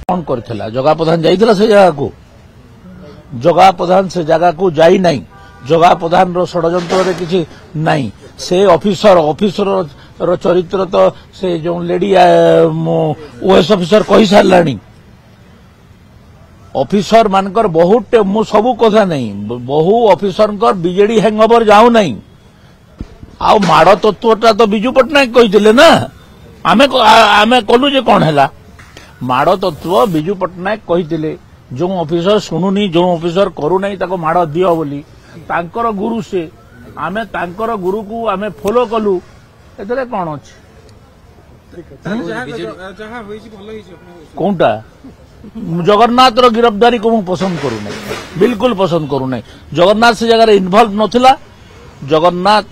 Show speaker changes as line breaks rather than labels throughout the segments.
कौन करथिला जगा प्रधान जाइथिला से जगह को जगा प्रधान से जगह को जाई नहीं जगा प्रधान रो षडयंत्र रे किछि नहीं से ऑफिसर चरित्र तो से जो लेडी ओएस ऑफिसर कहि सारलानी ऑफिसर मानकर बहुत मु सबु कथा नहीं बहु ऑफिसर बीजेडी हैंगओवर जाऊ नहीं आ माड़ तत्वटा तो बिजू पट्टनायक कही ना आमे कलु जे कौन है माड़ तत्व बिजू पट्टनायक कही जो ऑफिसर शुणुनी जो ऑफिसर करू नहीं ताको माड़ दियो बोली तांकर गुरु से आमे तांकर गुरु को आमे फॉलो कलु एतरे कौन अछि कोनटा जगन्नाथ रो गिरफ्तारी को पसंद करू नहीं बिल्कुल पसंद करू नहीं जगन्नाथ से जगह इन्वॉल्व नथिला जगन्नाथ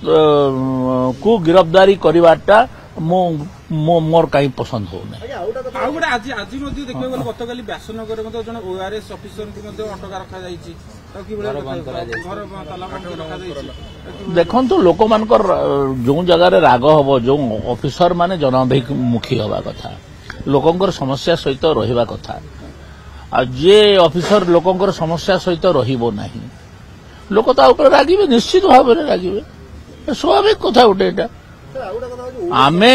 को गिरफ्तारी करवाटा मोर कहीं पसंद हो देखो तो लोक मान जो जगार राग हम जो ऑफिसर माने जनाभिमुखी हवा कथा लोकंकर समस्या सहित रहिबा कथा आ जे ऑफिसर लोकंकर समस्या सहित रहिबो नाही लोक ता ऊपर रागिबे निश्चित भाव में रागिबे स्वाभाविक कथा उठे एटा आमे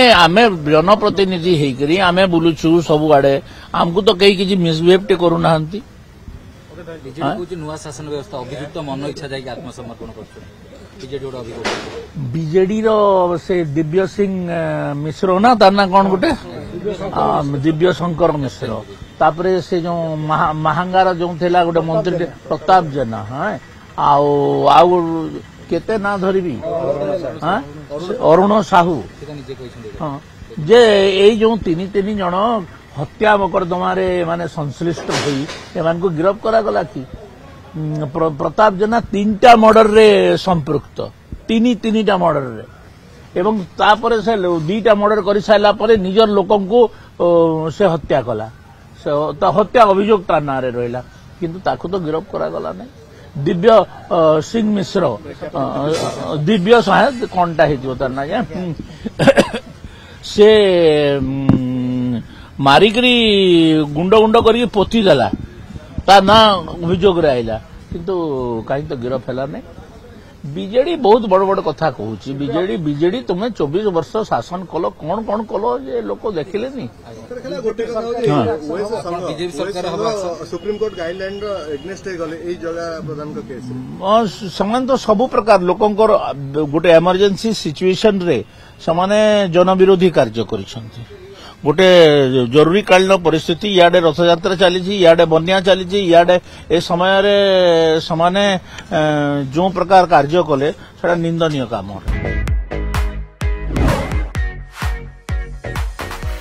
जनप्रतिनिधि हेकरी आमे बुलुछु सब आड़े आमको तो कई किछि मिसबिहेव टे करू नाहंती
नुआ शासन व्यवस्था अभियुक्त मन इच्छा जाई आत्मसमर्पण करछु
बीजेडी रो से दिव्य सिंह मिश्र ना ताना कौन गोटे दिव्य शंकर मिश्र तापरे से जो महांगार जो थेला गोटे मंत्री प्रताप जेना हाँ आउ केते ना धरबी अरुण साहू हाँ जे ए जो तीन जन हत्या मकदमा माने संश्लिष्ट होई एमान को गिरफ्त करा गला कि प्रताप जेना 3टा मर्डर रे संपृक्त तीन मर्डर रे एवं तापरे से 2टा मर्डर कर सारा पर निजर लोकन को से हत्या कला से हत्या अभियोग ता ना रे रहिला किंतु ताकू तो गिरफ्त करा गला नहीं दिव्य सिंह मिश्र दिव्य शायद कौनटा हो ना से मारिकरी गुंड गुंड करके पोती देला ता ना अभियोग आईला किंतु कहीं तो गिरफ है नहीं बीजेडी बहुत बड़ बड़ कथा कहूची बीजेडी तुम्हें 24 वर्ष शासन कल कौन कौन कल ये लोक देखिले नहीं
सुप्रीम कोर्ट गाइडलाइन एग्नेस्ट गले एई जगह प्रधान का केस
समान तो सब प्रकार लोकंकर गोटे इमरजेंसी सिचुएशन रे समाने जनविरोधी कार्य करिसंती गोटे जरूरी कालीन परिस्थिति इयाडे रथयात्रा चली इयाडे बन्या चली इयाडे ए समय रे समाने जो प्रकार कार्य कले सेटा निंदनीय काम।